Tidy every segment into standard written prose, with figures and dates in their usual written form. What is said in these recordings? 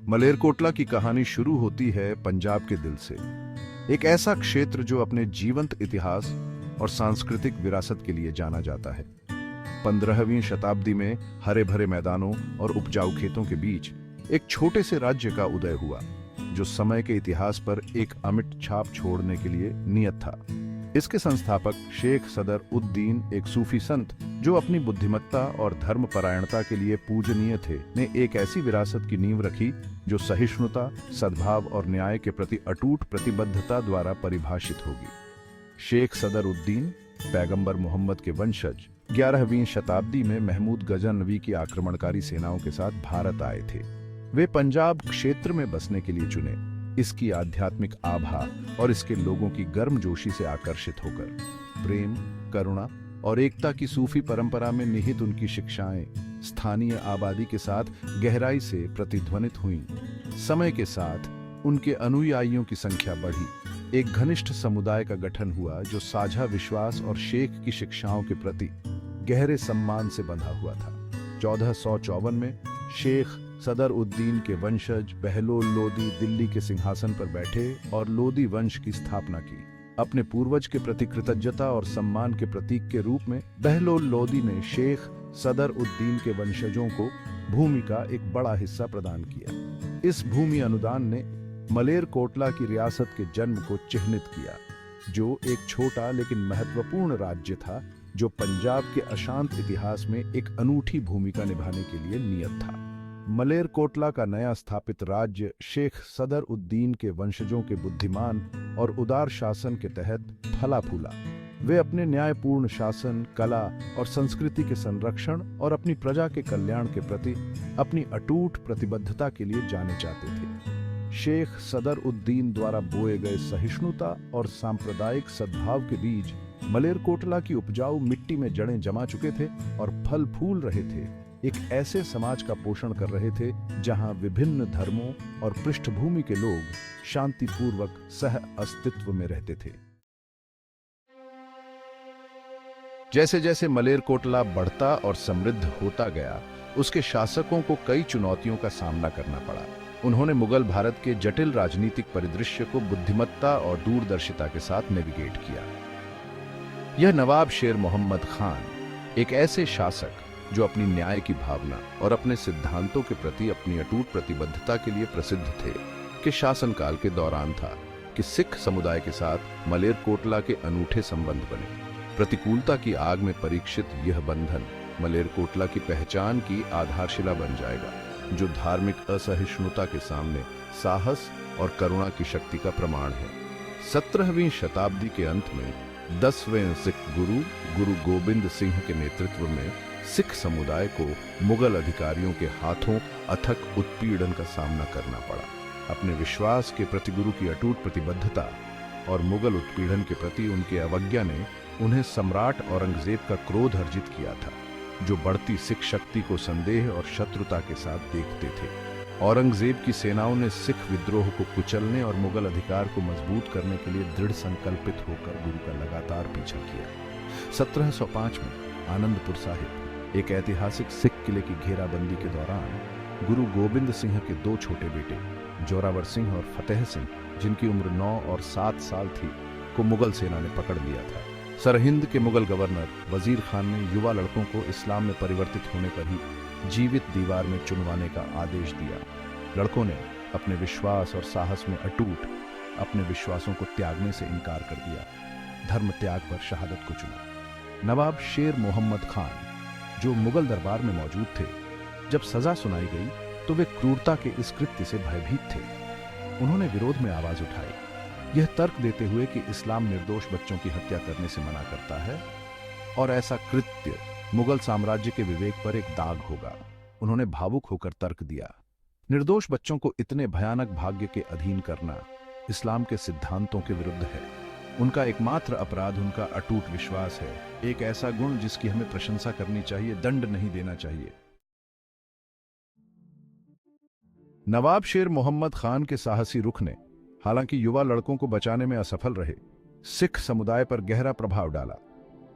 मलेरकोटला की कहानी शुरू होती है पंजाब के दिल से। एक ऐसा क्षेत्र जो अपने जीवंत इतिहास और सांस्कृतिक विरासत के लिए जाना जाता है। 15वीं शताब्दी में हरे भरे मैदानों और उपजाऊ खेतों के बीच एक छोटे से राज्य का उदय हुआ, जो समय के इतिहास पर एक अमिट छाप छोड़ने के लिए नियत था। इसके संस्थापक शेख सदर उद-दीन, एक सूफी संत जो अपनी बुद्धिमत्ता और धर्मपरायणता के लिए पूजनीय थे, ने एक ऐसी विरासत की नींव रखी जो सहिष्णुता, सद्भाव और न्याय के प्रति अटूट प्रतिबद्धता द्वारा परिभाषित होगी। शेख सदर उद-दीन पैगंबर मोहम्मद के वंशज 11वीं शताब्दी में महमूद गजनवी की आक्रमणकारी सेनाओं के साथ भारत आए थे। वे पंजाब क्षेत्र में बसने के लिए चुने, इसकी आध्यात्मिक आभा और इसके लोगों की गर्मजोशी से आकर्षित होकर। प्रेम, करुणा और एकता की सूफी परंपरा में निहित उनकी शिक्षाएं स्थानीय आबादी के साथ गहराई से प्रतिध्वनित हुईं। समय के साथ उनके अनुयायियों की संख्या बढ़ी, एक घनिष्ठ समुदाय का गठन हुआ जो साझा विश्वास और शेख की शिक्षाओं के प्रति गहरे सम्मान से बंधा हुआ था। 1454 में शेख सदर उद-दीन के वंशज बहलोल लोदी दिल्ली के सिंहासन पर बैठे और लोदी वंश की स्थापना की। अपने पूर्वज के प्रति कृतज्ञता और सम्मान के प्रतीक के रूप में बहलोल लोदी ने शेख सदर उद-दीन के वंशजों को भूमि का एक बड़ा हिस्सा प्रदान किया। इस भूमि अनुदान ने मलेरकोटला की रियासत के जन्म को चिह्नित किया, जो एक छोटा लेकिन महत्वपूर्ण राज्य था, जो पंजाब के अशांत इतिहास में एक अनूठी भूमिका निभाने के लिए नियत था। मलेरकोटला का नया स्थापित राज्य शेख सदर उद-दीन के वंशजों के बुद्धिमान और उदार शासन के तहत फला फूला। वे अपने न्यायपूर्ण शासन, कला और संस्कृति के संरक्षण और अपनी प्रजा के कल्याण के प्रति अपनी अटूट प्रतिबद्धता के लिए जाने जाते थे। शेख सदर उद-दीन द्वारा बोए गए सहिष्णुता और सांप्रदायिक सद्भाव के बीज मलेरकोटला की उपजाऊ मिट्टी में जड़ें जमा चुके थे और फल फूल रहे थे। एक ऐसे समाज का पोषण कर रहे थे जहां विभिन्न धर्मों और पृष्ठभूमि के लोग शांतिपूर्वक सह अस्तित्व में रहते थे। जैसे जैसे मलेरकोटला बढ़ता और समृद्ध होता गया, उसके शासकों को कई चुनौतियों का सामना करना पड़ा। उन्होंने मुगल भारत के जटिल राजनीतिक परिदृश्य को बुद्धिमत्ता और दूरदर्शिता के साथ नेविगेट किया। यह नवाब शेर मोहम्मद खान, एक ऐसे शासक जो अपनी न्याय की भावना और अपने सिद्धांतों के प्रति अपनी अटूट प्रतिबद्धता के लिए प्रसिद्ध थे, के शासनकाल के दौरान था कि सिख समुदाय के साथ मलेरकोटला के अनूठे संबंध बने। प्रतिकूलता की आग में परीक्षित यह बंधन मलेरकोटला की पहचान की आधारशिला बन जाएगा, जो धार्मिक असहिष्णुता के सामने साहस और करुणा की शक्ति का प्रमाण है। 17वीं शताब्दी के अंत में 10वें सिख गुरु गोबिंद सिंह के नेतृत्व में सिख समुदाय को मुगल अधिकारियों के हाथों अथक उत्पीड़न का सामना करना पड़ा। अपने विश्वास के प्रति गुरु की अटूट प्रतिबद्धता और मुगल उत्पीड़न के प्रति उनके अवज्ञा ने उन्हें सम्राट औरंगजेब का क्रोध अर्जित किया था, जो बढ़ती सिख शक्ति को संदेह और शत्रुता के साथ देखते थे। औरंगजेब की सेनाओं ने सिख विद्रोह को कुचलने और मुगल अधिकार को मजबूत करने के लिए दृढ़ संकल्पित होकर गुरु का लगातार पीछा किया। 1705 में आनंदपुर साहिब, एक ऐतिहासिक सिख किले की घेराबंदी के दौरान गुरु गोबिंद सिंह के दो छोटे बेटे जोरावर सिंह और फतेह सिंह, जिनकी उम्र 9 और 7 साल थी, को मुगल सेना ने पकड़ लिया था। सरहिंद के मुगल गवर्नर वजीर खान ने युवा लड़कों को इस्लाम में परिवर्तित होने पर ही जीवित दीवार में चुनवाने का आदेश दिया। लड़कों ने अपने विश्वास और साहस में अटूट अपने विश्वासों को त्यागने से इनकार कर दिया, धर्म त्याग पर शहादत को चुना। नवाब शेर मोहम्मद खान, जो मुगल दरबार में मौजूद थे, जब सजा सुनाई गई तो वे क्रूरता के इस कृत्य से भयभीत थे। उन्होंने विरोध में आवाज उठाई, यह तर्क देते हुए कि इस्लाम निर्दोष बच्चों की हत्या करने से मना करता है और ऐसा कृत्य मुगल साम्राज्य के विवेक पर एक दाग होगा। उन्होंने भावुक होकर तर्क दिया, निर्दोष बच्चों को इतने भयानक भाग्य के अधीन करना इस्लाम के सिद्धांतों के विरुद्ध है। उनका एकमात्र अपराध उनका अटूट विश्वास है, एक ऐसा गुण जिसकी हमें प्रशंसा करनी चाहिए, दंड नहीं देना चाहिए। नवाब शेर मोहम्मद खान के साहसी रुख ने हालांकि युवा लड़कों को बचाने में असफल रहे, सिख समुदाय पर गहरा प्रभाव डाला।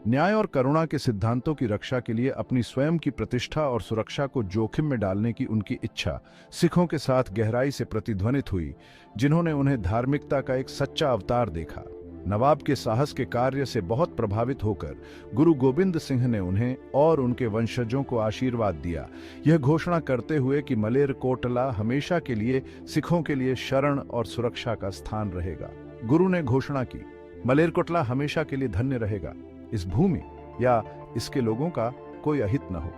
न्याय और करुणा के सिद्धांतों की रक्षा के लिए अपनी स्वयं की प्रतिष्ठा और सुरक्षा को जोखिम में डालने की उनकी इच्छा सिखों के साथ गहराई से प्रतिध्वनित हुई, जिन्होंने उन्हें धार्मिकता का एक सच्चा अवतार देखा। नवाब के साहस के कार्य से बहुत प्रभावित होकर गुरु गोबिंद सिंह ने उन्हें और उनके वंशजों को आशीर्वाद दिया, यह घोषणा करते हुए कि मलेरकोटला हमेशा के लिए सिखों के लिए शरण और सुरक्षा का स्थान रहेगा। गुरु ने घोषणा की, मलेरकोटला हमेशा के लिए धन्य रहेगा। इस भूमि या इसके लोगों का कोई अहित न हो।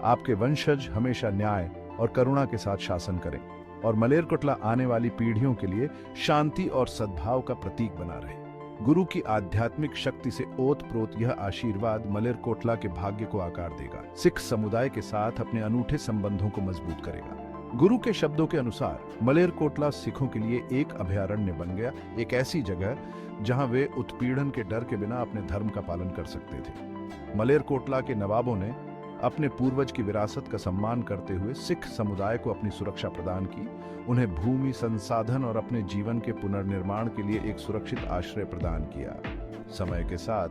आपके वंशज हमेशा न्याय और करुणा के साथ शासन करें और मलेरकोटला आने वाली पीढ़ियों के लिए शांति और सद्भाव का प्रतीक बना रहे। गुरु की आध्यात्मिक शक्ति से ओत-प्रोत यह आशीर्वाद मलेरकोटला के भाग्य को आकार देगा, सिख समुदाय के साथ अपने अनूठे संबंधों को मजबूत करेगा। गुरु के शब्दों के अनुसार मलेरकोटला सिखों के लिए एक अभयारण्य बन गया, एक ऐसी जगह जहां वे उत्पीड़न के डर के बिना अपने धर्म का पालन कर सकते थे। मलेरकोटला के नवाबों ने अपने पूर्वज की विरासत का सम्मान करते हुए सिख समुदाय को अपनी सुरक्षा प्रदान की, उन्हें भूमि, संसाधन और अपने जीवन के पुनर्निर्माण के लिए एक सुरक्षित आश्रय प्रदान किया। समय के साथ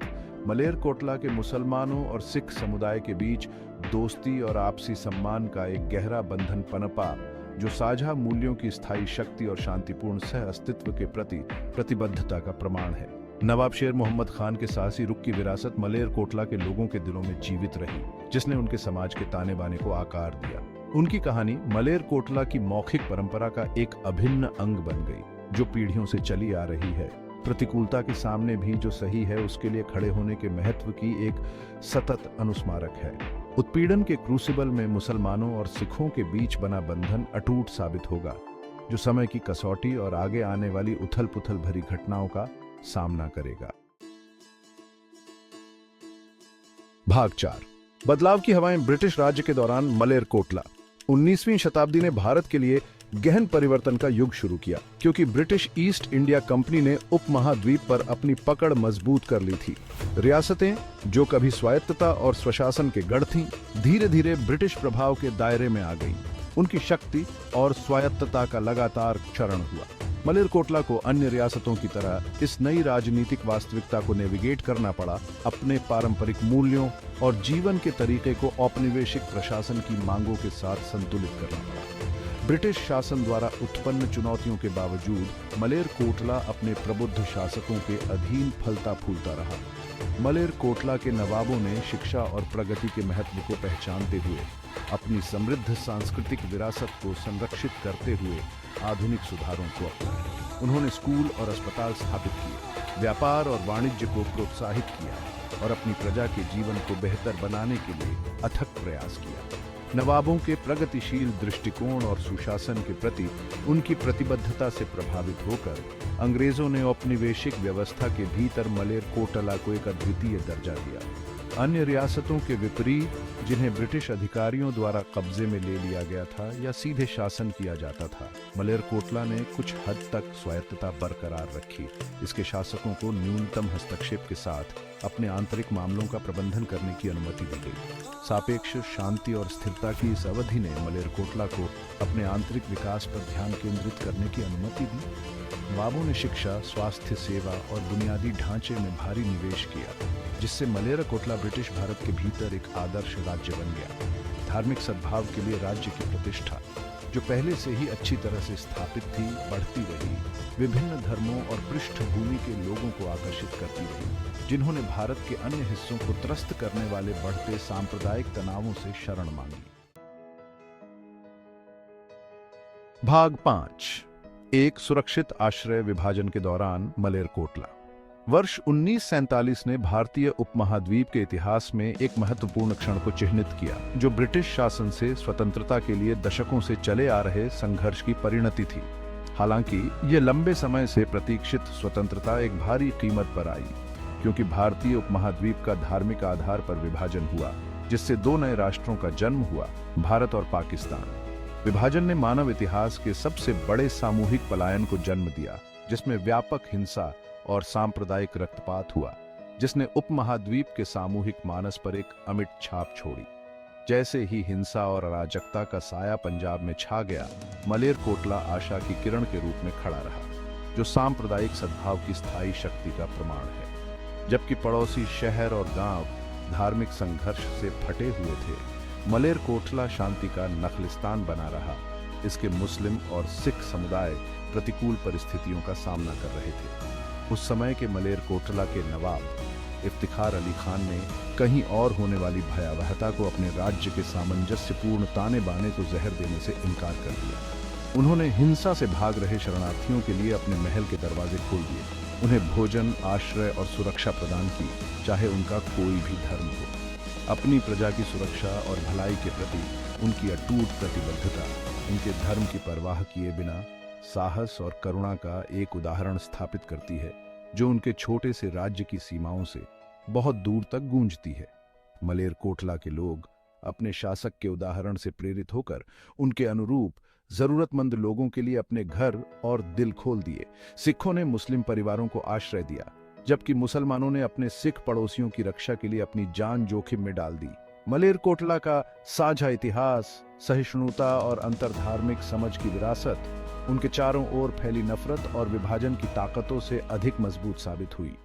मलेरकोटला के मुसलमानों और सिख समुदाय के बीच दोस्ती और आपसी सम्मान का एक गहरा बंधन पनपा, जो साझा मूल्यों की स्थायी शक्ति और शांतिपूर्ण सह अस्तित्व के प्रति प्रतिबद्धता का प्रमाण है। नवाब शेर मोहम्मद खान के साहसी रुख की विरासत मलेरकोटला के लोगों के दिलों में जीवित रही, जिसने उनके समाज के ताने बाने को आकार दिया। उनकी कहानी मलेरकोटला की मौखिक परंपरा का एक अभिन्न अंग बन गई, जो पीढ़ियों से चली आ रही है। प्रतिकूलता के सामने भी जो सही है उसके लिए खड़े होने के महत्व की एक सतत अनुस्मारक है। उत्पीड़न के क्रूसिबल में मुसलमानों और सिखों के बीच बना बंधन अटूट साबित होगा, जो समय की कसौटी और आगे आने वाली उथल-पुथल भरी घटनाओं का सामना करेगा। भाग 4, बदलाव की हवाएं। ब्रिटिश राज्य के दौरान मलेरकोटला 19वीं शताब्दी ने भारत के लिए गहन परिवर्तन का युग शुरू किया, क्योंकि ब्रिटिश ईस्ट इंडिया कंपनी ने उपमहाद्वीप पर अपनी पकड़ मजबूत कर ली थी। रियासतें, जो कभी स्वायत्तता और स्वशासन के गढ़ थीं, धीरे धीरे ब्रिटिश प्रभाव के दायरे में आ गईं। उनकी शक्ति और स्वायत्तता का लगातार क्षरण हुआ। मलेरकोटला को अन्य रियासतों की तरह इस नई राजनीतिक वास्तविकता को नेविगेट करना पड़ा, अपने पारंपरिक मूल्यों और जीवन के तरीके को औपनिवेशिक प्रशासन की मांगों के साथ संतुलित करना पड़ा। ब्रिटिश शासन द्वारा उत्पन्न चुनौतियों के बावजूद मलेरकोटला अपने प्रबुद्ध शासकों के अधीन फलता फूलता रहा। मलेरकोटला के नवाबों ने शिक्षा और प्रगति के महत्व को पहचानते हुए अपनी समृद्ध सांस्कृतिक विरासत को संरक्षित करते हुए आधुनिक सुधारों को अपनाया। उन्होंने स्कूल और अस्पताल स्थापित किए, व्यापार और वाणिज्य को प्रोत्साहित किया और अपनी प्रजा के जीवन को बेहतर बनाने के लिए अथक प्रयास किया। नवाबों के प्रगतिशील दृष्टिकोण और सुशासन के प्रति उनकी प्रतिबद्धता से प्रभावित होकर अंग्रेजों ने औपनिवेशिक व्यवस्था के भीतर मलेरकोटला को एक अद्वितीय दर्जा दिया। अन्य रियासतों के विपरीत, जिन्हें ब्रिटिश अधिकारियों द्वारा कब्जे में ले लिया गया था या सीधे शासन किया जाता था, मलेरकोटला ने कुछ हद तक स्वायत्तता बरकरार रखी। इसके शासकों को न्यूनतम हस्तक्षेप के साथ अपने आंतरिक मामलों का प्रबंधन करने की अनुमति दी गई। सापेक्ष शांति और स्थिरता की इस अवधि ने मलेरकोटला को अपने आंतरिक विकास पर ध्यान केंद्रित करने की अनुमति दी। नवाबों ने शिक्षा, स्वास्थ्य सेवा और बुनियादी ढांचे में भारी निवेश किया, जिससे मलेरकोटला ब्रिटिश भारत के भीतर एक आदर्श राज्य बन गया। धार्मिक सद्भाव के लिए राज्य की प्रतिष्ठा, जो पहले से ही अच्छी तरह से स्थापित थी, बढ़ती रही। विभिन्न धर्मों और पृष्ठभूमि के लोगों को आकर्षित करती रही, जिन्होंने भारत के अन्य हिस्सों को त्रस्त करने वाले बढ़ते सांप्रदायिक तनावों से शरण मांगी। भाग 5, एक सुरक्षित आश्रय। विभाजन के दौरान मलेरकोटला। वर्ष 1947 ने भारतीय उपमहाद्वीप के इतिहास में एक महत्वपूर्ण क्षण को चिह्नित किया, जो ब्रिटिश शासन से स्वतंत्रता के लिए दशकों से चले आ रहे संघर्ष की परिणति थी। हालांकि ये लंबे समय से प्रतीक्षित स्वतंत्रता एक भारी कीमत पर आई, क्योंकि भारतीय उपमहाद्वीप का धार्मिक आधार पर विभाजन हुआ, जिससे दो नए राष्ट्रों का जन्म हुआ, भारत और पाकिस्तान। विभाजन ने मानव इतिहास के सबसे बड़े सामूहिक पलायन को जन्म दिया, जिसमें व्यापक हिंसा और सांप्रदायिक रक्तपात हुआ, जिसने उपमहाद्वीप के सामूहिक मानस पर एक अमिट छाप छोड़ी। जैसे ही हिंसा और अराजकता का साया पंजाब में छा गया, मलेरकोटला आशा की किरण के रूप में खड़ा रहा, जो सांप्रदायिक सद्भाव की स्थायी शक्ति का प्रमाण है। जबकि पड़ोसी शहर और गांव धार्मिक संघर्ष से फटे हुए थे, मलेरकोटला शांति का नखलिस्तान बना रहा। इसके मुस्लिम और सिख समुदाय प्रतिकूल परिस्थितियों का सामना कर रहे थे। उस समय के मलेरकोटला के नवाब इफ्तिखार अली खान ने कहीं और होने वाली भयावहता को अपने राज्य के सामंजस्यपूर्ण ताने बाने को जहर देने से इनकार कर दिया। उन्होंने हिंसा से भाग रहे शरणार्थियों के लिए अपने महल के दरवाजे खोल दिए, उन्हें भोजन, आश्रय और सुरक्षा प्रदान की, चाहे उनका कोई भी धर्म हो। अपनी प्रजा की सुरक्षा और भलाई के प्रति उनकी अटूट प्रतिबद्धता उनके धर्म की परवाह किए बिना साहस और करुणा का एक उदाहरण स्थापित करती है, जो उनके छोटे से राज्य की सीमाओं से बहुत दूर तक गूंजती है। मलेरकोटला के लोग अपने शासक के उदाहरण से प्रेरित होकर उनके अनुरूप जरूरतमंद लोगों के लिए अपने घर और दिल खोल दिए। सिखों ने मुस्लिम परिवारों को आश्रय दिया, जबकि मुसलमानों ने अपने सिख पड़ोसियों की रक्षा के लिए अपनी जान जोखिम में डाल दी। मलेरकोटला का साझा इतिहास, सहिष्णुता और अंतर्धार्मिक समझ की विरासत उनके चारों ओर फैली नफरत और विभाजन की ताकतों से अधिक मजबूत साबित हुई।